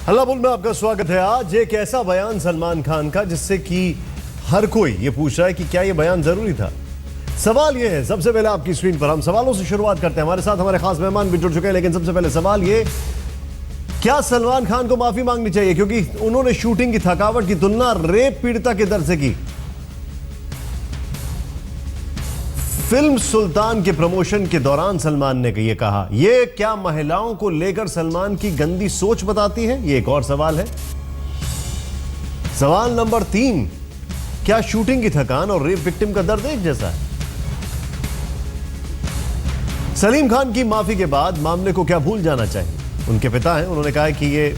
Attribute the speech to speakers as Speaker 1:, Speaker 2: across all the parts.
Speaker 1: हल्ला बोल में आपका स्वागत है। आज एक ऐसा बयान सलमान खान का जिससे कि हर कोई ये पूछ रहा है कि क्या ये बयान जरूरी था। सवाल ये है, सबसे पहले आपकी स्क्रीन पर हम सवालों से शुरुआत करते हैं। हमारे साथ हमारे खास मेहमान भी जुड़ चुके हैं, लेकिन सबसे पहले सवाल ये, क्या सलमान खान को माफी मांगनी चाहिए क्योंकि उन्होंने शूटिंग की थकावट की तुलना रेप पीड़िता के दर्द से की। फिल्म सुल्तान के प्रमोशन के दौरान सलमान ने ये कहा, ये क्या महिलाओं को लेकर सलमान की गंदी सोच बताती है? ये एक और सवाल है। सवाल नंबर 3, क्या शूटिंग की थकान और रेप विक्टिम का दर्द एक जैसा है? सलीम खान की माफी के बाद मामले को क्या भूल जाना चाहिए? उनके पिता हैं, उन्होंने कहा कि ये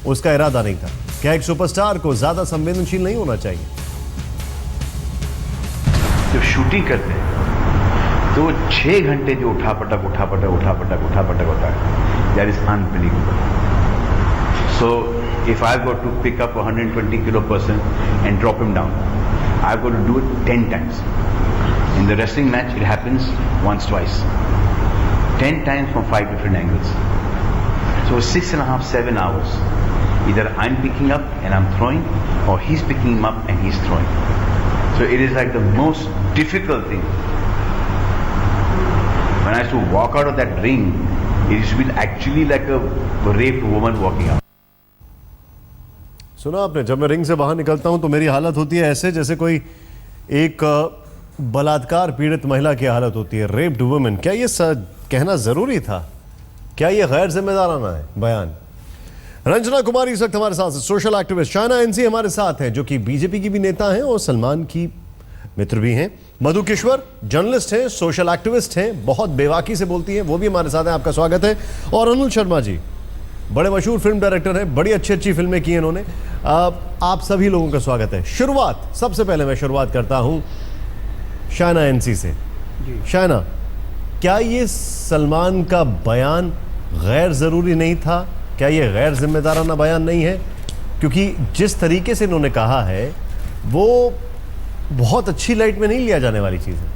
Speaker 1: उसका इरादा नहीं था। क्या एक सुपरस्टार को ज्यादा संवेदनशील नहीं होना चाहिए?
Speaker 2: जब शूटिंग करते हैं तो 6 घंटे जो उठा पटक होता है, that is unbelievable. So if I got to pick up 120 kilo person and drop him down, I got to do it 10 times. In the wrestling match, it happens once, twice, 10 times from 5 different angles. So 6.5, 7 hours. Either I'm picking up and I'm throwing, or he's picking him up and he's throwing. So it is like the most difficult thing. When I used to walk out of that ring, it used to be actually like a raped woman walking out.
Speaker 1: सुना आपने, जब मैं ring से बाहर निकलता हूं तो मेरी हालत होती है ऐसे जैसे कोई एक बलात्कार पीड़ित महिला की हालत होती है, रेप्ड वुमेन। क्या ये कहना जरूरी था? क्या ये गैर जिम्मेदाराना है बयान? रंजना कुमारी इस वक्त हमारे साथ सोशल एक्टिविस्ट। शायना एनसी हमारे साथ हैं जो कि बीजेपी की भी नेता हैं और सलमान की मित्र भी हैं। मधु किश्वर जर्नलिस्ट हैं, सोशल एक्टिविस्ट हैं, बहुत बेबाकी से बोलती हैं, वो भी हमारे साथ हैं। आपका स्वागत है। और अनुल शर्मा जी बड़े मशहूर फिल्म डायरेक्टर हैं, बड़ी अच्छी फिल्में की हैं इन्होंने। आप सभी लोगों का स्वागत है। सबसे पहले मैं शुरुआत करता हूं शायना एनसी से। शायना, क्या ये सलमान का बयान गैर जरूरी नहीं था? क्या ये गैर जिम्मेदाराना बयान नहीं है? क्योंकि जिस तरीके से इन्होंने कहा है वो बहुत अच्छी लाइट में नहीं लिया जाने वाली चीज है।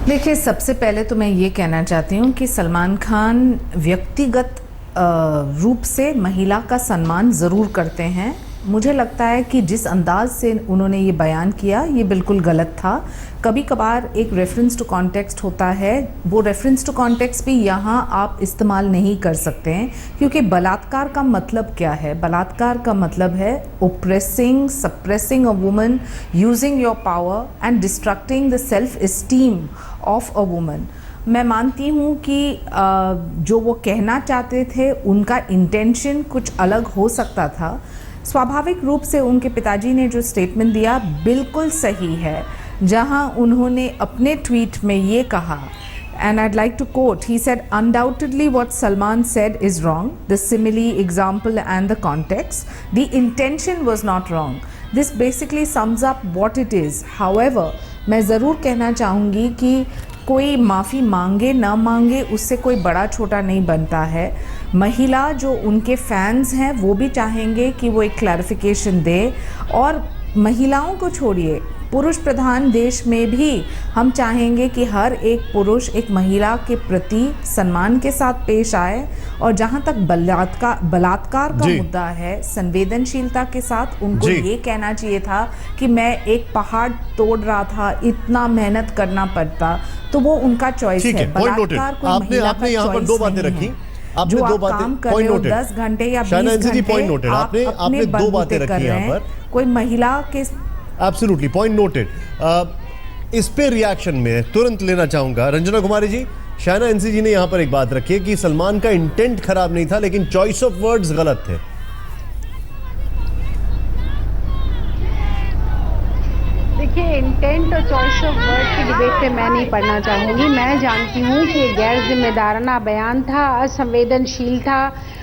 Speaker 3: देखिए, सबसे पहले तो मैं ये कहना चाहती हूँ कि सलमान खान व्यक्तिगत रूप से महिला का सम्मान ज़रूर करते हैं। मुझे लगता है कि जिस अंदाज से उन्होंने ये बयान किया ये बिल्कुल गलत था। कभी कभार एक रेफरेंस टू कॉन्टेक्स्ट होता है, वो रेफरेंस टू कॉन्टेक्स्ट भी यहाँ आप इस्तेमाल नहीं कर सकते हैं, क्योंकि बलात्कार का मतलब क्या है? बलात्कार का मतलब है oppressing, suppressing a woman, using your power and destructing the self esteem of a woman. मैं मानती हूँ कि जो वो कहना चाहते थे उनका इंटेंशन कुछ अलग हो सकता था। स्वाभाविक रूप से उनके पिताजी ने जो स्टेटमेंट दिया बिल्कुल सही है, जहां उन्होंने अपने ट्वीट में ये कहा, and I'd like to quote, he said, undoubtedly what Salman said is wrong, the simile, example and the context, the intention was not wrong. This basically sums up what it is. However, मैं ज़रूर कहना चाहूँगी कि कोई माफ़ी मांगे ना मांगे उससे कोई बड़ा छोटा नहीं बनता है। महिला जो उनके फैंस हैं वो भी चाहेंगे कि वो एक क्लैरिफिकेशन दे, और महिलाओं को छोड़िए, पुरुष प्रधान देश में भी हम चाहेंगे कि हर एक पुरुष एक महिला के प्रति सम्मान के साथ पेश आए। और जहां तक बलात्कार का मुद्दा है, संवेदनशीलता के साथ उनको ये कहना चाहिए था कि मैं एक पहाड़ तोड़ रहा था, इतना मेहनत करना पड़ता, तो वो उनका चॉइस है। बलात्कार कोई महिला का चॉइस नहीं है।
Speaker 1: आपने
Speaker 3: जो
Speaker 1: दो
Speaker 3: आप
Speaker 1: बातें
Speaker 3: काम कर रहे हो 10 घंटे या 20 घंटे,
Speaker 1: आपने दो बातें रखी यहाँ पर।
Speaker 3: कोई महिला के
Speaker 1: एब्सोल्युटली, पॉइंट नोटेड। इस पे रिएक्शन में तुरंत लेना चाहूंगा रंजना कुमारी जी। शायना एनसी जी ने यहां पर एक बात रखी है कि सलमान का इंटेंट खराब नहीं था, लेकिन चॉइस ऑफ वर्ड्स गलत थे।
Speaker 4: देखिए, इंटेंट और चॉइस ऑफ वर्ड की डिबेट पे मैं नहीं पढ़ना चाहूँगी। मैं जानती हूँ कि गैर जिम्मेदाराना बयान था, असंवेदनशील था।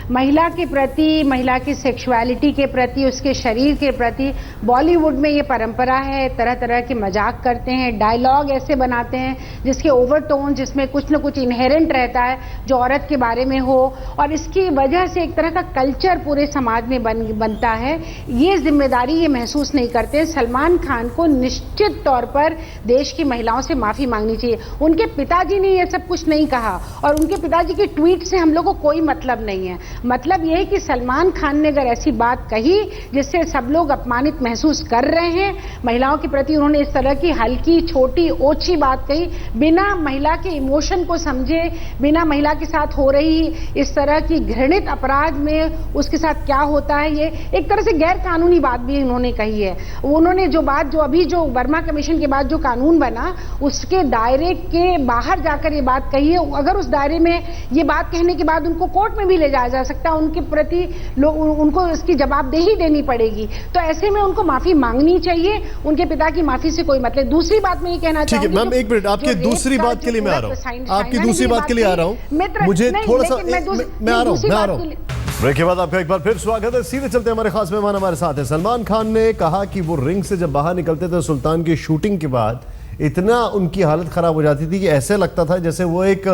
Speaker 4: महिला के प्रति, महिला की सेक्सुअलिटी के प्रति, उसके शरीर के प्रति बॉलीवुड में ये परंपरा है, तरह तरह के मजाक करते हैं, डायलॉग ऐसे बनाते हैं जिसके ओवरटोन, जिसमें कुछ न कुछ इनहेरेंट रहता है जो औरत के बारे में हो, और इसकी वजह से एक तरह का कल्चर पूरे समाज में बनता है। ये जिम्मेदारी ये महसूस नहीं करते। सलमान खान को निश्चित तौर पर देश की महिलाओं से माफी मांगनी चाहिए। उनके पिताजी ने ये सब कुछ नहीं कहा और उनके पिताजी की ट्वीट से हम लोग को कोई मतलब नहीं है। मतलब ये है कि सलमान खान ने अगर ऐसी बात कही जिससे सब लोग अपमानित महसूस कर रहे हैं, महिलाओं के प्रति उन्होंने इस तरह की हल्की छोटी ओछी बात कही, बिना महिला के इमोशन को समझे, बिना महिला के साथ हो रही इस तरह की घृणित अपराध में उसके साथ क्या होता है, ये एक तरह से गैर कानूनी बात भी उन्होंने कही है। उन्होंने जो बात, जो अभी जो वर्मा कमीशन के बाद जो कानून बना, उसके दायरे के बाहर जाकर ये बात कही है। अगर उस दायरे में ये बात कहने के बाद उनको कोर्ट में भी ले जाया जा सकता है, उनके प्रति उनको इसकी जवाबदेही देनी पड़ेगी। तो ऐसे में उनको माफी मांगनी चाहिए, उनके पिता की माफी से कोई मतलब। दूसरी बात मैं ये कहना
Speaker 1: ठीक है मैम, एक मिनट, आपकी दूसरी बात के लिए मैं आ रहा हूँ, आपकी दूसरी बात के लिए आ रहा हूँ, मुझे थोड़ा सा मैं आ रहा हूँ। ब्रेक के बाद आपका एक बार फिर स्वागत है। सीधे चलते हमारे खास मेहमान हमारे साथ हैं। सलमान खान ने कहा कि वो रिंग से जब बाहर निकलते थे सुल्तान की शूटिंग के बाद इतना उनकी हालत खराब हो जाती थी कि ऐसे लगता था जैसे वो एक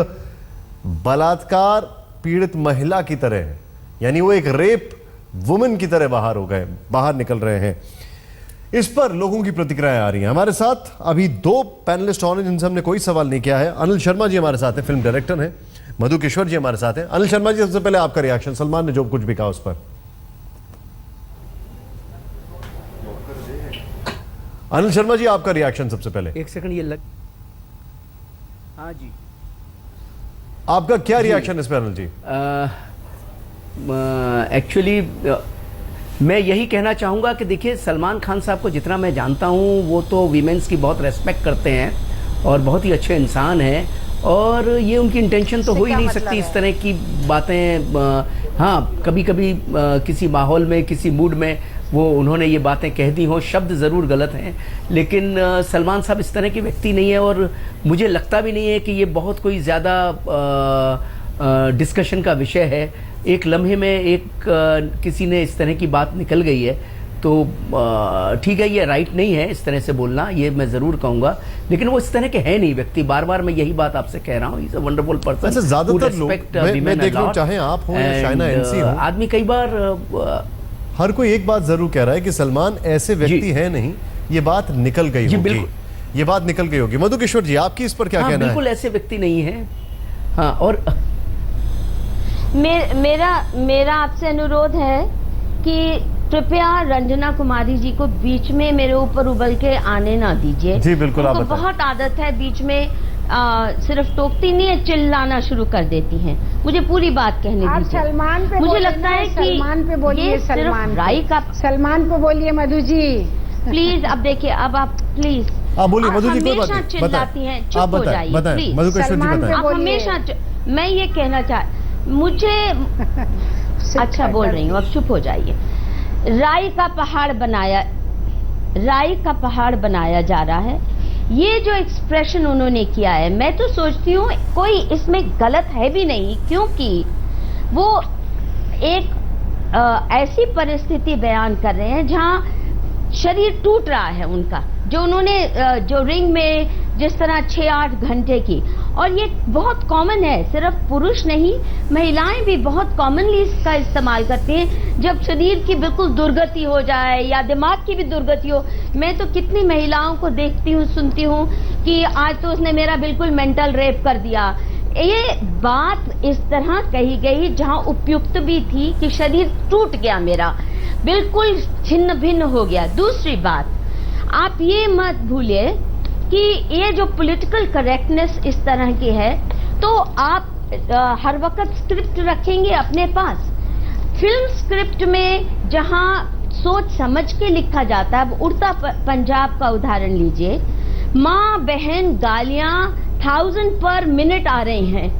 Speaker 1: बलात्कार पीड़ित महिला की तरह है, यानी वो एक रेप वुमेन की तरह बाहर निकल रहे हैं। इस पर लोगों की प्रतिक्रियाएं आ रही हैं। हमारे साथ अभी दो पैनलिस्ट और हैं जिनसे हमने कोई सवाल नहीं किया है। अनिल शर्मा जी हमारे साथ हैं, फिल्म डायरेक्टर हैं। मधु किशोर जी हमारे साथ हैं। अनिल शर्मा जी, सबसे पहले आपका रिएक्शन सलमान ने जो कुछ भी कहा उस पर। अनिल शर्मा जी, आपका रिएक्शन सबसे पहले।
Speaker 5: एक सेकंड ये लग, हाँ जी,
Speaker 1: आपका क्या रिएक्शन इस पर अनिल जी?
Speaker 5: एक्चुअली मैं यही कहना चाहूँगा कि देखिए, सलमान खान साहब को जितना मैं जानता हूँ वो तो वीमेंस की बहुत रेस्पेक्ट करते हैं और बहुत ही अच्छे इंसान हैं, और ये उनकी इंटेंशन तो हो ही नहीं सकती इस तरह की बातें। हाँ, कभी कभी किसी माहौल में, किसी मूड में वो उन्होंने ये बातें कह दी हों, शब्द ज़रूर गलत हैं, लेकिन सलमान साहब इस तरह के व्यक्ति नहीं है, और मुझे लगता भी नहीं है कि ये बहुत कोई ज़्यादा डिस्कशन का विषय है। एक लम्हे में किसी ने इस तरह की बात निकल गई है, तो ठीक है, ये राइट नहीं है इस तरह से बोलना, ये मैं ज़रूर कहूँगा, लेकिन वो इस तरह के है नहीं व्यक्ति। बार बार मैं यही बात आपसे कह रहा हूँ, इज अ वंडरफुल पर्सन।
Speaker 1: अच्छा, ज़्यादातर लोग, मैं देख लूँ, चाहे आप हो या शाइना एनसी हो,
Speaker 5: आदमी कई बार
Speaker 1: हर कोई एक बात जरूर कह रहा है कि सलमान ऐसे व्यक्ति है नहीं, ये बात निकल गई होगी, ये बात निकल गई होगी। मधु किशोर जी, आपकी इस पर क्या कहना है?
Speaker 5: बिल्कुल ऐसे व्यक्ति नहीं है। हाँ, और
Speaker 6: मेरा आपसे अनुरोध है कि कृपया रंजना कुमारी जी को बीच में मेरे ऊपर उबल के आने ना दीजिए।
Speaker 1: जी बिल्कुल, आप बताएं।
Speaker 6: बहुत आदत है बीच में सिर्फ टोकती नहीं है, चिल्लाना शुरू कर देती हैं। मुझे पूरी बात कहने दीजिए।
Speaker 4: सलमान पे
Speaker 6: मुझे लगता है कि
Speaker 4: सलमान पे बोलिए, सलमान पे बोलिए मधु जी
Speaker 6: प्लीज। अब देखिए, अब आप प्लीज,
Speaker 1: आप बोलिए मधु जी, कोई बात नहीं,
Speaker 6: चिल्लाती हैं, चुप हो जाइए प्लीज।
Speaker 1: मधु किशोर जी बताएं।
Speaker 6: आप हमेशा, मैं ये कहना मुझे अच्छा बोल रही हूँ, अब चुप हो जाइए। राई का पहाड़ बनाया जा रहा है, ये जो एक्सप्रेशन उन्होंने किया है, मैं तो सोचती हूँ कोई इसमें गलत है भी नहीं, क्योंकि वो एक ऐसी परिस्थिति बयान कर रहे हैं जहाँ शरीर टूट रहा है उनका, जो उन्होंने जो रिंग में जिस तरह 6-8 घंटे की, और ये बहुत कॉमन है, सिर्फ पुरुष नहीं, महिलाएं भी बहुत कॉमनली इसका इस्तेमाल करती हैं जब शरीर की बिल्कुल दुर्गति हो जाए या दिमाग की भी दुर्गति हो। मैं तो कितनी महिलाओं को देखती हूँ, सुनती हूँ कि आज तो उसने मेरा बिल्कुल मेंटल रेप कर दिया। ये बात इस तरह कही गई जहाँ उपयुक्त भी थी कि शरीर टूट गया मेरा, बिल्कुल छिन्न भिन्न हो गया। दूसरी बात, आप ये मत भूलिए कि ये जो पॉलिटिकल करेक्टनेस इस तरह की है, तो आप हर वक्त स्क्रिप्ट रखेंगे अपने पास। फिल्म स्क्रिप्ट में जहां सोच समझ के लिखा जाता है, अब उड़ता पंजाब का उदाहरण लीजिए, माँ बहन गालियां 1000 पर मिनट आ रही हैं,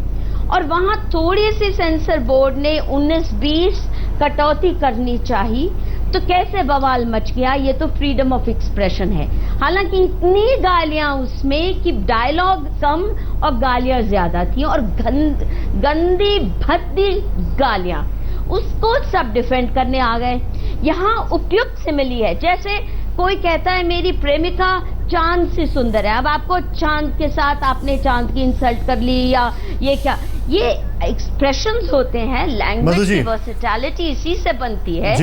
Speaker 6: और वहां थोड़ी सी सेंसर बोर्ड ने 19-20 कटौती करनी चाहिए, तो कैसे बवाल मच गया। ये तो फ्रीडम ऑफ एक्सप्रेशन है। हालांकि इतनी गालियां उसमें कि डायलॉग कम और गालियां ज्यादा थी, और गंदी भद्दी गालियां। उसको सब डिफेंड करने आ गए। यहाँ उपयुक्त सिमिली है, जैसे कोई कहता है मेरी प्रेमिका चांद से सुंदर है, अब आपको चांद के साथ आपने चांद की इंसल्ट कर ली, या ये क्या, ये एक्सप्रेशंस होते हैं। लैंग्वेज की वर्सेटैलिटी इसी से बनती है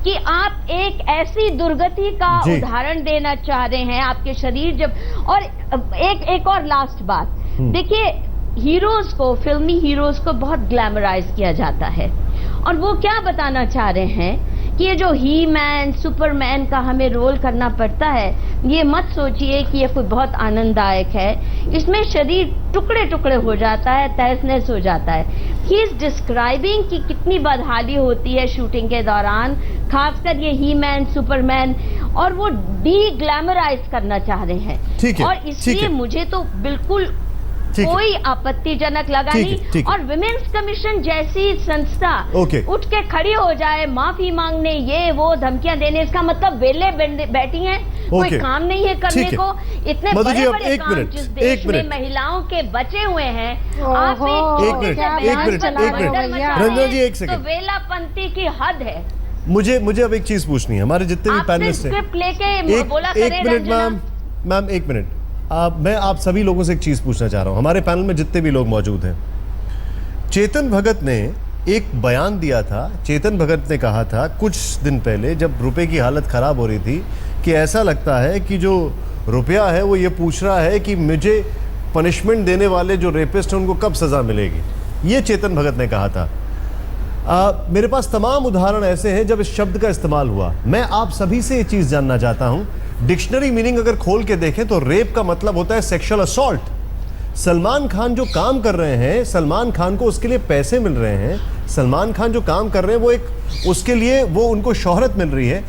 Speaker 6: कि आप एक ऐसी दुर्गति का उदाहरण देना चाह रहे हैं आपके शरीर जब। और एक और लास्ट बात, देखिए हीरोज को, फिल्मी हीरोज को बहुत ग्लैमराइज किया जाता है, और वो क्या बताना चाह रहे हैं कि ये जो ही मैन सुपरमैन का हमें रोल करना पड़ता है, ये मत सोचिए कि ये कोई बहुत आनंददायक है। इसमें शरीर टुकड़े टुकड़े हो जाता है, तहस-नहस हो जाता है। ही इज डिस्क्राइबिंग कि कितनी बदहाली होती है शूटिंग के दौरान, खासकर ये ही मैन सुपरमैन, और वो डी ग्लैमराइज करना चाह रहे हैं। और इसलिए मुझे तो बिल्कुल कोई आपत्तिजनक लगा नहीं। और विमेन्स कमीशन जैसी संस्था उठ के खड़ी हो जाए माफी मांगने, ये वो धमकियां देने, इसका मतलब वेले बैठी हैं, कोई काम नहीं है करने को। इतने बड़े बड़े काम जिस देश में महिलाओं के बचे हुए हैं, आप तो वेलापंथी की हद है।
Speaker 1: मुझे अब एक चीज पूछनी है, हमारे जितने भी पैनलिस्ट हैं,
Speaker 6: स्क्रिप्ट लेके बोला करें।
Speaker 1: मैम एक मिनट, मैं आप सभी लोगों से एक चीज पूछना चाह रहा हूं, हमारे पैनल में जितने भी लोग मौजूद हैं। चेतन भगत ने एक बयान दिया था, चेतन भगत ने कहा था कुछ दिन पहले जब रुपए की हालत खराब हो रही थी कि ऐसा लगता है कि जो रुपया है वो ये पूछ रहा है कि मुझे पनिशमेंट देने वाले जो रेपिस्ट हैं उनको कब सजा मिलेगी। ये चेतन भगत ने कहा था। मेरे पास तमाम उदाहरण ऐसे हैं जब इस शब्द का इस्तेमाल हुआ। मैं आप सभी से ये चीज जानना चाहता हूं, डिक्शनरी मीनिंग अगर खोल के देखें तो रेप का मतलब होता है सेक्सुअल असॉल्ट। सलमान खान जो काम कर रहे हैं, सलमान खान को उसके लिए पैसे मिल रहे हैं, सलमान खान जो काम कर रहे हैं वो एक उसके लिए वो उनको शोहरत मिल रही है।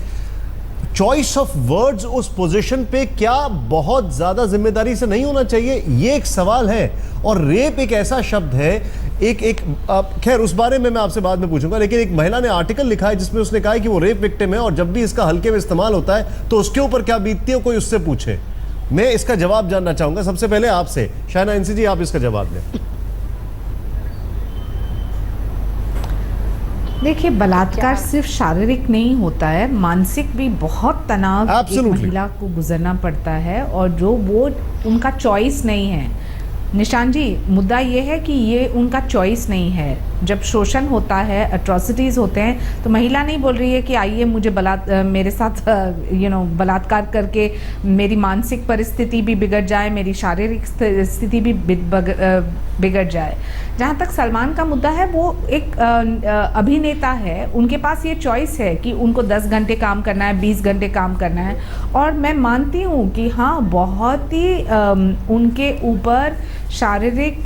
Speaker 1: चॉइस ऑफ वर्ड्स उस पोजीशन पे क्या बहुत ज्यादा जिम्मेदारी से नहीं होना चाहिए, ये एक सवाल है। और रेप एक ऐसा शब्द है, खैर उस बारे में मैं आपसे बाद में पूछूंगा, लेकिन एक महिला ने आर्टिकल लिखा है जिसमें उसने कहा है कि वो रेप विक्टिम है और जब भी इसका हल्के में इस्तेमाल होता है तो उसके ऊपर क्या बीतती है कोई उससे पूछे। मैं इसका जवाब जानना चाहूंगा सबसे पहले आपसे। शायना इंसी जी, आप इसका जवाब दें।
Speaker 3: देखिए, बलात्कार सिर्फ शारीरिक नहीं होता है, मानसिक भी बहुत तनाव एक महिला को गुजरना पड़ता है, और जो वो उनका चॉइस नहीं है। निशान जी, मुद्दा ये है कि ये उनका चॉइस नहीं है। जब शोषण होता है, अट्रॉसिटीज़ होते हैं, तो महिला नहीं बोल रही है कि आइए मुझे मेरे साथ बलात्कार करके मेरी मानसिक परिस्थिति भी बिगड़ जाए, मेरी शारीरिक स्थिति भी बिगड़ जाए। जहाँ तक सलमान का मुद्दा है, वो एक अभिनेता है, उनके पास ये चॉइस है कि उनको 10 घंटे काम करना है, 20 घंटे काम करना है। और मैं मानती हूँ कि हाँ, बहुत ही उनके ऊपर शारीरिक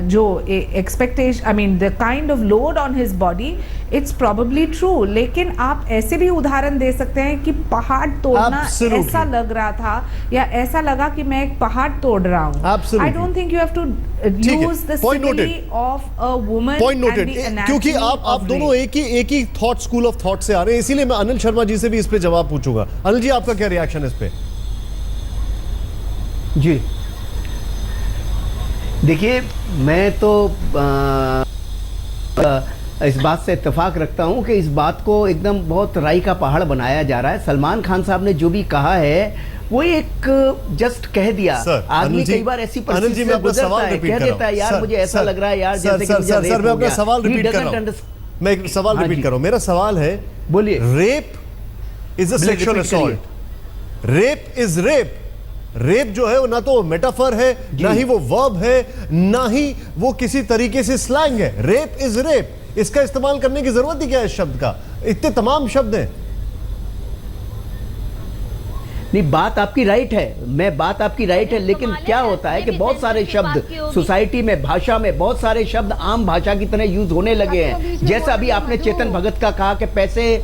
Speaker 3: जो expectation, I mean the kind of load on his body, it's probably true. लेकिन आप ऐसे भी उदाहरण दे सकते हैं कि पहाड़ तोड़ना ऐसा लग रहा था, या ऐसा लगा कि मैं एक पहाड़ तोड़ रहा हूँ। I don't think you have to use the simile of a woman.
Speaker 1: Point noted, क्योंकि आप दोनों एक ही थॉट, स्कूल ऑफ थॉट से आ रहे हैं, इसीलिए मैं अनिल शर्मा जी से भी इस पे जवाब पूछूंगा। अनिल जी, आपका क्या रिएक्शन इस पे?
Speaker 5: जी देखिए, मैं तो इस बात से इत्तेफाक रखता हूं कि इस बात को एकदम बहुत राई का पहाड़ बनाया जा रहा है। सलमान खान साहब ने जो भी कहा है वो एक जस्ट कह दिया। आदमी कई बार ऐसी परिस्थिति से गुजरता है, कह देता है यार मुझे ऐसा लग रहा है यार जैसे कि मुझे रेप हो गया।
Speaker 1: मैं अपना सवाल रिपीट कर रहा हूं, मैं एक सवाल रिपीट कर रहा हूं। मेरा सवाल है,
Speaker 5: बोलिए।
Speaker 1: Rape is a sexual assault. Rape is rape. Rape जो है वो ना तो मेटाफर है, ना ही वो वर्ब है, ना ही वो किसी तरीके से स्लैंग है। Rape is rape. इसका इस्तेमाल करने की जरूरत ही क्या है इस शब्द का? इतने तमाम शब्द हैं।
Speaker 5: नहीं, बात आपकी राइट है, बात आपकी राइट है, लेकिन क्या होता है कि बहुत सारे शब्द सोसाइटी में, भाषा में बहुत सारे शब्द आम भाषा की तरह यूज होने लगे हैं। जैसा अभी आपने चेतन भगत का कहा कि पैसे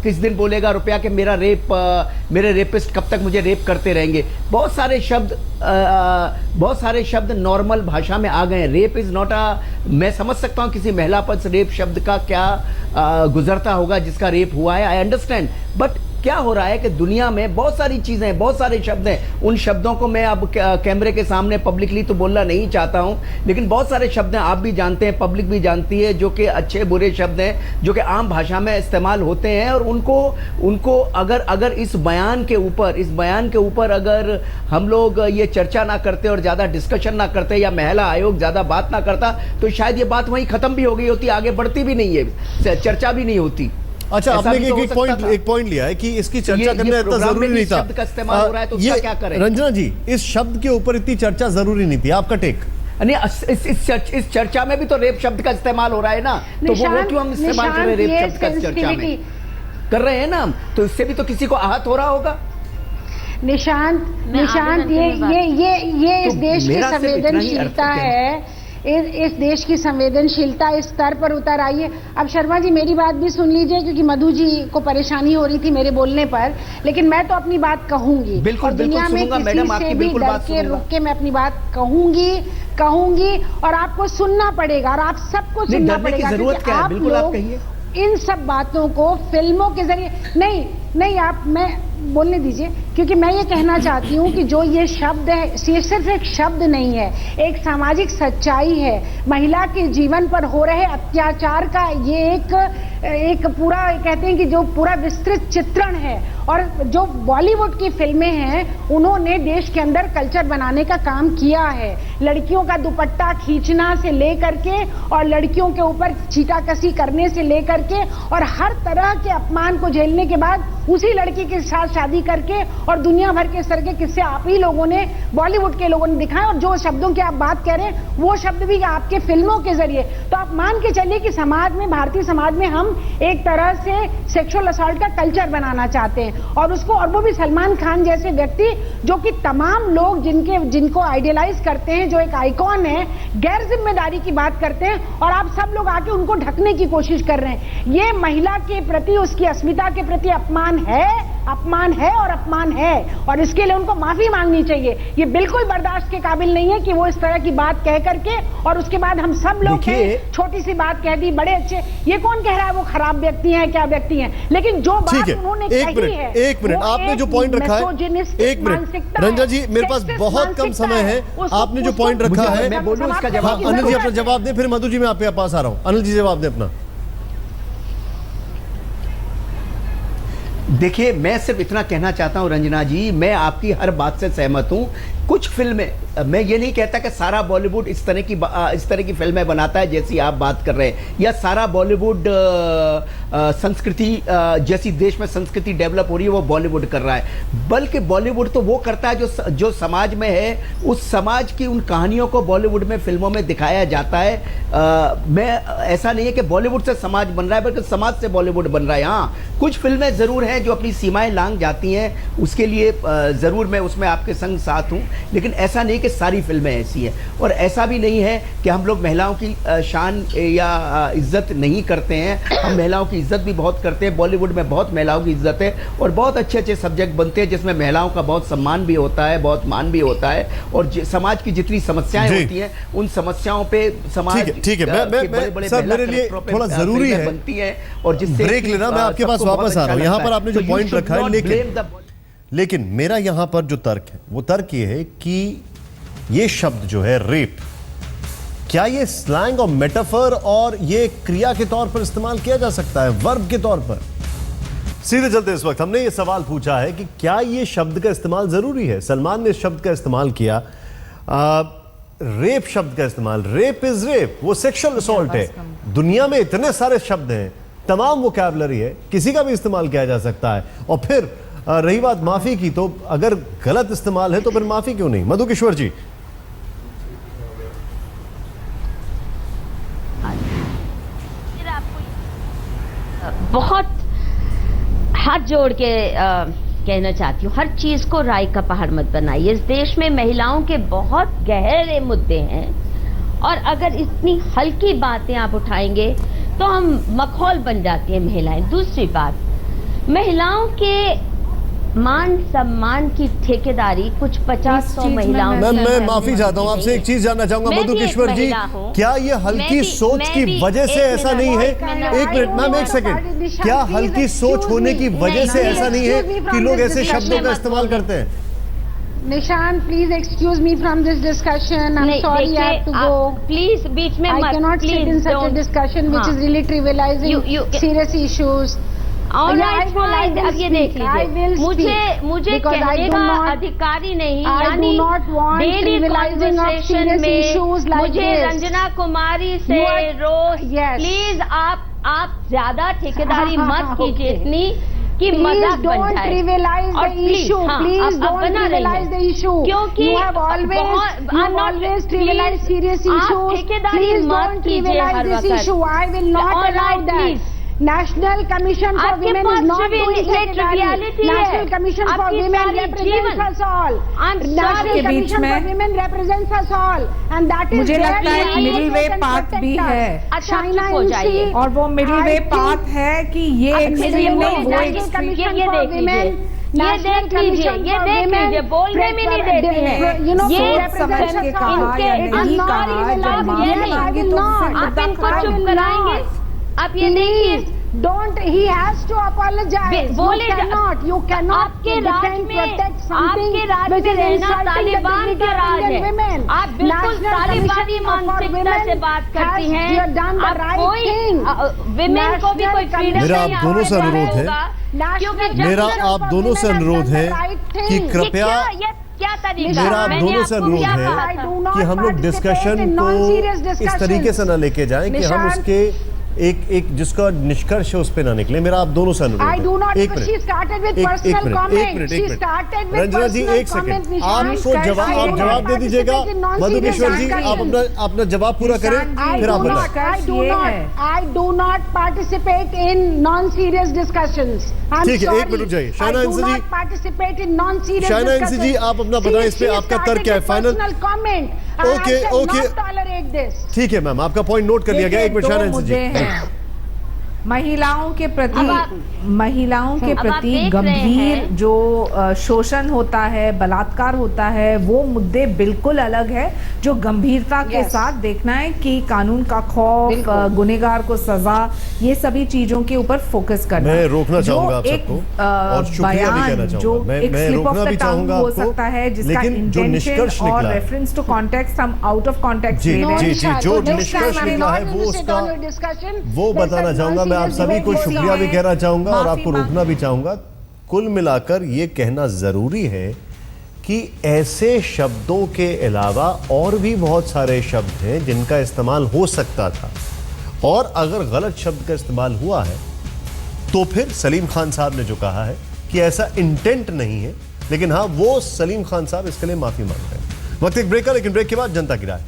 Speaker 5: किस दिन बोलेगा रुपया कि मेरे रेपिस्ट कब तक मुझे रेप करते रहेंगे। बहुत सारे शब्द नॉर्मल भाषा में आ गए हैं। रेप इज नॉट मैं समझ सकता हूँ किसी महिला पर रेप शब्द का क्या गुजरता होगा जिसका रेप हुआ है, आई अंडरस्टैंड, बट क्या हो रहा है कि दुनिया में बहुत सारी चीजें हैं, बहुत सारे शब्द हैं, उन शब्दों को मैं अब कैमरे के सामने पब्लिकली तो बोलना नहीं चाहता हूं, लेकिन बहुत सारे शब्द हैं, आप भी जानते हैं, पब्लिक भी जानती है, जो कि अच्छे बुरे शब्द हैं, जो कि आम भाषा में इस्तेमाल होते हैं। और उनको अगर इस बयान के ऊपर अगर हम लोग ये चर्चा ना करते और ज्यादा डिस्कशन ना करते, या महिला आयोग ज्यादा बात ना करता, तो शायद ये बात वहीं खत्म भी हो गई होती, आगे बढ़ती भी नहीं है, चर्चा भी नहीं होती।
Speaker 1: अच्छा, आपने एक पॉइंट लिया है कि इसकी चर्चा करना इतना जरूरी नहीं था।
Speaker 5: शब्द का इस्तेमाल हो रहा है तो उसका क्या करें?
Speaker 1: रंजना जी, इस शब्द के ऊपर इतनी चर्चा जरूरी नहीं थी, आपका टेक?
Speaker 5: नहीं, इस चर्चा में भी तो रेप शब्द का इस्तेमाल हो रहा है ना, तो वो क्यों हम इस्तेमाल कर रहे हैं रेप शब्द का चर्चा में कर रहे हैं ना हम, तो इससे भी तो किसी को आहत हो रहा होगा।
Speaker 4: निशांत ये इस देश की संवेदनशीलता है, इस देश की संवेदनशीलता इस स्तर पर उतर आई है। अब शर्मा जी मेरी बात भी सुन लीजिए, क्योंकि मधु जी को परेशानी हो रही थी मेरे बोलने पर, लेकिन मैं तो अपनी बात कहूंगी।
Speaker 5: बिल्कुल,
Speaker 4: और दुनिया में किसी से भी डर के रुक के मैं अपनी बात कहूंगी और आपको सुनना पड़ेगा, और आप सबको सुनना पड़ेगा, क्योंकि आप लोग इन सब बातों को फिल्मों के जरिए नहीं आप मैं बोलने दीजिए, क्योंकि मैं ये कहना चाहती हूँ कि जो ये शब्द है सिर्फ एक शब्द नहीं है, एक सामाजिक सच्चाई है। महिला के जीवन पर हो रहे अत्याचार का ये एक पूरा कहते हैं कि जो पूरा विस्तृत चित्रण है। और जो बॉलीवुड की फिल्में हैं उन्होंने देश के अंदर कल्चर बनाने का काम किया है। लड़कियों का दुपट्टा खींचना से लेकर के और लड़कियों के ऊपर छीटाकसी करने से लेकर के और हर तरह के अपमान को झेलने के बाद उसी लड़की के साथ शादी करके और दुनिया भर के इस तरह के किस्से आप ही लोगों ने, बॉलीवुड के लोगों ने दिखाए। और जो शब्दों की आप बात कह रहे हैं वो शब्द भी आपके फिल्मों के जरिए, तो आप मान के चलिए कि समाज में, भारतीय समाज में हम एक तरह से सेक्सुअल असॉल्ट का कल्चर बनाना चाहते हैं। और वो भी सलमान खान जैसे व्यक्ति जो कि तमाम लोग जिनको आइडियलाइज करते हैं, जो एक आइकॉन है, गैर जिम्मेदारी की बात करते हैं और आप सब लोग आके उनको ढकने की कोशिश कर रहे हैं। ये महिला के प्रति, उसकी अस्मिता के प्रति अपमान है और इसके लिए उनको माफी मांगनी चाहिए। ये बिल्कुल बर्दाश्त के काबिल नहीं है कि वो इस तरह की बात कह करके और उसके बाद हम सब लोग छोटी सी बात कह दी, बड़े अच्छे, ये कौन कह रहा है वो खराब व्यक्ति हैं, क्या व्यक्ति हैं, लेकिन जो बात उन्होंने कही है।
Speaker 1: एक मिनट, आपने जो पॉइंट रखा है, एक मिनट रंजा जी, मेरे पास बहुत कम समय है, आपने जो पॉइंट रखा है
Speaker 5: मैं बोलूं इसका जवाब।
Speaker 1: अनिल जी अपना जवाब दें, फिर मधु जी मैं आपके पास आ रहा हूं। अनिल जी जवाब दें अपना।
Speaker 5: देखिए, मैं सिर्फ इतना कहना चाहता हूं रंजना जी, मैं आपकी हर बात से सहमत हूं। कुछ फिल्में, मैं ये नहीं कहता कि सारा बॉलीवुड इस तरह की फिल्में बनाता है जैसी आप बात कर रहे हैं, या सारा बॉलीवुड संस्कृति जैसी देश में संस्कृति डेवलप हो रही है वो बॉलीवुड कर रहा है। बल्कि बॉलीवुड तो वो करता है जो समाज में है, उस समाज की उन कहानियों को बॉलीवुड में फिल्मों में दिखाया जाता है। मैं ऐसा नहीं है कि बॉलीवुड से समाज बन रहा है, बल्कि समाज से बॉलीवुड बन रहा है। हाँ, कुछ फिल्में ज़रूर हैं जो अपनी सीमाएं लांघ जाती हैं, उसके लिए ज़रूर मैं उसमें आपके संग साथ हूँ, लेकिन ऐसा नहीं कि सारी फिल्में ऐसी हैं। और ऐसा भी नहीं है कि हम लोग महिलाओं की शान या इज्जत नहीं करते हैं, हम महिलाओं की इज्जत भी बहुत करते हैं। बॉलीवुड में बहुत महिलाओं की इज्जत है और बहुत अच्छे अच्छे सब्जेक्ट बनते हैं जिसमें महिलाओं का बहुत सम्मान भी होता है, बहुत मान भी होता है। और समाज की जितनी समस्याएं होती हैं उन समस्याओं पे समाज
Speaker 1: ठीक है, मैं सर, मेरे लिए थोड़ा जरूरी है
Speaker 5: बनती है और जिससे
Speaker 1: ब्रेक लेना। मैं आपके पास वापस आ रहा हूं। यहाँ पर आपने जो पॉइंट रखा है, लेकिन मेरा यहाँ पर जो तर्क है वो तर्क ये है कि ये शब्द जो है रेप, क्या ये स्लैंग और मेटाफर और ये क्रिया के तौर पर इस्तेमाल किया जा सकता है, वर्ब के तौर पर? सीधे चलते इस वक्त हमने ये सवाल पूछा है कि क्या ये शब्द का इस्तेमाल जरूरी है? सलमान ने इस शब्द का इस्तेमाल किया, रेप शब्द का इस्तेमाल। रेप इज रेप, वो सेक्सुअल असॉल्ट है। दुनिया में इतने सारे शब्द हैं, तमाम वोकैबुलरी है, किसी का भी इस्तेमाल किया जा सकता है। और फिर रही बात माफी की, तो अगर गलत इस्तेमाल है तो फिर माफी क्यों नहीं? मधु किशोर जी।
Speaker 6: बहुत हाथ जोड़ के कहना चाहती हूँ, हर चीज को राय का पहाड़ मत बनाइए। इस देश में महिलाओं के बहुत गहरे मुद्दे हैं और अगर इतनी हल्की बातें आप उठाएंगे तो हम मखौल बन जाती हैं महिलाएं। दूसरी बात, महिलाओं के मान सम्मान की ठेकेदारी कुछ 50-100 महिलाओं
Speaker 1: मैम
Speaker 6: से
Speaker 1: मैं
Speaker 6: करने
Speaker 1: माफी चाहता हूँ
Speaker 6: नहीं
Speaker 1: आपसे, एक चीज जानना चाहूंगा
Speaker 6: मैं भी एक
Speaker 1: मधुकेश्वर जी,
Speaker 6: महिला हूँ।
Speaker 1: क्या ये हल्की
Speaker 6: मैं
Speaker 1: सोच
Speaker 6: भी-
Speaker 1: की वजह से
Speaker 6: एक
Speaker 1: ऐसा
Speaker 6: मिनट,
Speaker 1: नहीं है?
Speaker 6: एक मिनट,
Speaker 1: एक मिनट मैम, एक सेकंड, क्या हल्की सोच होने की वजह से ऐसा नहीं है कि लोग ऐसे शब्दों का इस्तेमाल करते हैं?
Speaker 4: Nishan, please excuse me from this discussion. I'm sorry, I have to go.
Speaker 6: Please बीच में
Speaker 4: I
Speaker 6: मत,
Speaker 4: cannot sit
Speaker 6: please
Speaker 4: in such a
Speaker 6: don't.
Speaker 4: discussion which
Speaker 6: हाँ.
Speaker 4: is really trivializing
Speaker 6: You-
Speaker 4: serious issues.
Speaker 6: All
Speaker 4: Yeah,
Speaker 6: right,
Speaker 4: I will
Speaker 6: fine. अब ये देख
Speaker 4: speak. I will
Speaker 6: लीजिए,
Speaker 4: speak.
Speaker 6: मुझे
Speaker 4: Because I
Speaker 6: कहने
Speaker 4: do
Speaker 6: का
Speaker 4: not-
Speaker 6: अधिकार ही नहीं,
Speaker 4: I do
Speaker 6: यानी
Speaker 4: not want
Speaker 6: daily
Speaker 4: trivializing of
Speaker 6: conversation
Speaker 4: serious
Speaker 6: में
Speaker 4: issues like
Speaker 6: मुझे
Speaker 4: this.
Speaker 6: रंजना कुमारी से
Speaker 4: You are-
Speaker 6: रोज
Speaker 4: Yes.
Speaker 6: प्लीज आप ज्यादा ठेकेदारी मत कीजिए
Speaker 4: Okay.
Speaker 6: इतनी कि
Speaker 4: Please
Speaker 6: मजाक बन
Speaker 4: don't
Speaker 6: जाए।
Speaker 4: trivialize
Speaker 6: और
Speaker 4: the
Speaker 6: please,
Speaker 4: issue.
Speaker 6: हाँ,
Speaker 4: Please
Speaker 6: अब
Speaker 4: don't
Speaker 6: बना रही
Speaker 4: trivialize
Speaker 6: हैं।
Speaker 4: the issue.
Speaker 6: क्योंकि
Speaker 4: you have always trivialized serious
Speaker 6: आप
Speaker 4: issues.
Speaker 6: ठेकेदारी
Speaker 4: Please
Speaker 6: मत
Speaker 4: don't
Speaker 6: कीजिए
Speaker 4: trivialize
Speaker 6: हर
Speaker 4: this
Speaker 6: वक्त।
Speaker 4: issue. I will not
Speaker 6: All
Speaker 4: allow
Speaker 6: right,
Speaker 4: that.
Speaker 6: please.
Speaker 4: National Commission for
Speaker 6: आपके
Speaker 4: Women
Speaker 6: pass
Speaker 4: is not
Speaker 6: trivial-
Speaker 4: doing
Speaker 6: ये
Speaker 4: secretary.
Speaker 6: triviality है।
Speaker 4: National Commission for
Speaker 6: आपकी
Speaker 4: Women
Speaker 6: सारी
Speaker 4: represents
Speaker 6: जीवन।
Speaker 4: us all.
Speaker 6: I'm
Speaker 4: National
Speaker 6: sorry।
Speaker 3: के बीच
Speaker 4: Commission for
Speaker 3: में
Speaker 4: Women represents us all. And that is
Speaker 3: मुझे
Speaker 4: where
Speaker 3: लगता है
Speaker 4: we
Speaker 3: एक middle way
Speaker 4: advocate and
Speaker 3: path
Speaker 4: protect
Speaker 3: भी
Speaker 4: us.
Speaker 3: है।
Speaker 6: अच्छा, आप
Speaker 4: China
Speaker 6: चुप हो
Speaker 4: MC,
Speaker 6: जाइए।
Speaker 3: और वो middle
Speaker 4: I
Speaker 3: way
Speaker 4: think-
Speaker 3: path है कि ये
Speaker 6: अब
Speaker 3: एक्सट्रीम
Speaker 6: मिडिल वे
Speaker 3: नहीं, वो
Speaker 6: जाके
Speaker 3: एक्सट्रीम।
Speaker 4: Commission
Speaker 6: ये
Speaker 4: for
Speaker 6: देख
Speaker 4: Women,
Speaker 6: लीजिए, ये
Speaker 4: National
Speaker 6: देख लीजिए,
Speaker 4: Commission
Speaker 6: ये
Speaker 4: for
Speaker 6: देख
Speaker 4: Women,
Speaker 6: लीजिए, बोलने भी नहीं देते हैं।
Speaker 4: you know,
Speaker 6: ये
Speaker 4: represents
Speaker 3: समझ के
Speaker 4: us
Speaker 3: कहा
Speaker 4: all.
Speaker 3: या
Speaker 6: इनके
Speaker 3: नहीं
Speaker 6: I'm
Speaker 3: कहा,
Speaker 6: sorry,
Speaker 3: जब
Speaker 6: आप
Speaker 3: माफी
Speaker 6: ये नहीं,
Speaker 3: मांगी
Speaker 4: I will
Speaker 3: तो
Speaker 4: not.
Speaker 3: फिर
Speaker 6: आप
Speaker 3: मुद्दा
Speaker 6: इनको
Speaker 3: खत्म।
Speaker 6: चुप कराएंगे? आप ये
Speaker 4: Please
Speaker 6: देखिए,
Speaker 4: don't. He has to apologize.
Speaker 6: बोले
Speaker 4: You cannot
Speaker 6: आपके राज
Speaker 4: defend,
Speaker 6: में
Speaker 4: protect something
Speaker 6: आपके राज
Speaker 4: which
Speaker 6: में
Speaker 4: is
Speaker 6: रहना
Speaker 4: insulting the
Speaker 6: तालिबान
Speaker 4: dignity
Speaker 6: का
Speaker 4: of
Speaker 6: राज
Speaker 4: Indian
Speaker 6: है।
Speaker 4: women.
Speaker 6: आप बिल्कुल
Speaker 4: National
Speaker 6: तालिबानी
Speaker 4: Commission for
Speaker 6: मानसिकता से
Speaker 4: Women
Speaker 6: बात करती
Speaker 4: has
Speaker 6: हैं।
Speaker 4: done the
Speaker 6: आप
Speaker 4: right
Speaker 6: कोई
Speaker 4: thing.
Speaker 6: विमेन को भी कोई
Speaker 4: National
Speaker 6: फ्रीडम
Speaker 1: मेरा
Speaker 6: नहीं
Speaker 1: आप दोनों से
Speaker 6: आपके
Speaker 1: अनुरोध है।
Speaker 6: होगा, क्योंकि
Speaker 4: National
Speaker 1: मेरा
Speaker 4: Commission
Speaker 1: आप
Speaker 4: for
Speaker 1: दोनों से
Speaker 4: Women has
Speaker 1: अनुरोध
Speaker 4: done
Speaker 1: है
Speaker 4: the right
Speaker 1: कि
Speaker 4: thing.
Speaker 1: कृपया
Speaker 6: ये क्या तरीका?
Speaker 1: मेरा आप
Speaker 6: मैंने
Speaker 1: दोनों से
Speaker 6: आपको
Speaker 1: अनुरोध
Speaker 6: क्या
Speaker 1: है
Speaker 6: कहा
Speaker 4: I
Speaker 6: था?
Speaker 4: do not
Speaker 1: कि हम लोग
Speaker 4: participate
Speaker 1: डिस्कशन
Speaker 4: in
Speaker 1: को
Speaker 4: non-serious
Speaker 1: इस
Speaker 4: discussions.
Speaker 1: तरीके से ना लेके जाएं कि हम
Speaker 4: निशान-
Speaker 1: उसके एक जिसका निष्कर्ष है उस पे ना निकले। मेरा आप दोनों से अनुरोध
Speaker 4: I do not.
Speaker 1: है। एक
Speaker 4: She started with
Speaker 1: एक
Speaker 4: personal
Speaker 1: मिनट,
Speaker 4: comment.
Speaker 1: एक मिनट,
Speaker 4: She
Speaker 1: एक minute.
Speaker 4: started with
Speaker 1: Ranjana ji
Speaker 4: personal
Speaker 1: एक सेकंड,
Speaker 4: comment, Nishan.
Speaker 1: आपको जवाब
Speaker 4: I
Speaker 1: आप
Speaker 4: do
Speaker 1: जवाब
Speaker 4: not
Speaker 1: दे दीजिएगा।
Speaker 4: participate in non-serious
Speaker 1: Madhukeshwar ji
Speaker 4: discussions.
Speaker 1: आप अपना जवाब पूरा करें,
Speaker 3: निशान जी,
Speaker 1: फिर आप
Speaker 4: I do
Speaker 1: बताएं।
Speaker 4: not. I
Speaker 3: निष्कर्ष
Speaker 4: do
Speaker 3: ये
Speaker 4: not.
Speaker 3: है।
Speaker 4: I do not participate in non-serious discussions. I'm
Speaker 1: ठीक है,
Speaker 4: sorry.
Speaker 1: एक मिनट रुक जाइए।
Speaker 4: I
Speaker 1: Shaina
Speaker 4: do
Speaker 1: इंसी ji-
Speaker 4: not participate in non-serious
Speaker 1: Shaina इंसी
Speaker 4: discussions.
Speaker 1: जी, आप अपना बताएं इस पे
Speaker 4: She
Speaker 1: आपका तर्क
Speaker 4: started
Speaker 1: क्या है?
Speaker 4: with
Speaker 1: final?
Speaker 4: personal comment. I
Speaker 1: Okay,
Speaker 4: shall
Speaker 1: okay.
Speaker 4: not tolerate this.
Speaker 1: ठीक है मैम, आपका पॉइंट नोट कर लिया गया। एक मिनट शायना इंसी
Speaker 3: मुद्दे
Speaker 1: जी।
Speaker 3: हैं महिलाओं के
Speaker 6: अब
Speaker 3: प्रति
Speaker 6: आप-
Speaker 3: महिलाओं के
Speaker 6: अब आप
Speaker 3: प्रति
Speaker 6: देख रहे
Speaker 3: गंभीर
Speaker 6: हैं-
Speaker 3: जो शोषण होता है, बलात्कार होता है, वो मुद्दे बिल्कुल अलग है जो गंभीरता के
Speaker 4: Yes.
Speaker 3: साथ देखना है कि कानून का खौफ,
Speaker 4: बिल्कुल।
Speaker 3: गुनहगार को सजा, ये सभी चीजों के ऊपर फोकस करना।
Speaker 1: मैं रोकना
Speaker 3: जो
Speaker 1: चाहूंगा आप
Speaker 3: एक,
Speaker 1: सबको और शुक्रिया भी कहना
Speaker 3: बयान जो
Speaker 1: चाहूंगा।
Speaker 3: एक
Speaker 1: मैं
Speaker 3: slip of
Speaker 1: रोकना
Speaker 3: the
Speaker 1: भी
Speaker 3: tongue
Speaker 1: चाहूंगा
Speaker 3: हो
Speaker 1: आपको,
Speaker 3: सकता है जिसका
Speaker 1: लेकिन जो निष्कर्ष
Speaker 3: इंटेंशन और
Speaker 1: निकला है,
Speaker 3: रेफरेंस टू कॉन्टेक्स्ट हम आउट ऑफ कॉन्टेक्स्ट
Speaker 1: जी,
Speaker 3: ले रहे
Speaker 1: जी,
Speaker 3: हैं।
Speaker 1: जी, जो निष्कर्ष निकला है वो उसका वो बताना चाहूंगा। मैं आप सभी को शुक्रिया भी कहना चाहूंगा और
Speaker 3: माफी
Speaker 1: आपको
Speaker 3: मांग-
Speaker 1: रोकना भी चाहूंगा। कुल मिलाकर ये कहना जरूरी है कि ऐसे शब्दों के अलावा और भी बहुत सारे शब्द हैं जिनका इस्तेमाल हो सकता था, और अगर गलत शब्द का इस्तेमाल हुआ है तो फिर सलीम खान साहब ने जो कहा है कि ऐसा इंटेंट नहीं है, लेकिन हाँ वो सलीम खान साहब इसके लिए माफी मांग रहे हैं। वक्त एक ब्रेक का, लेकिन ब्रेक के बाद जनता की राय।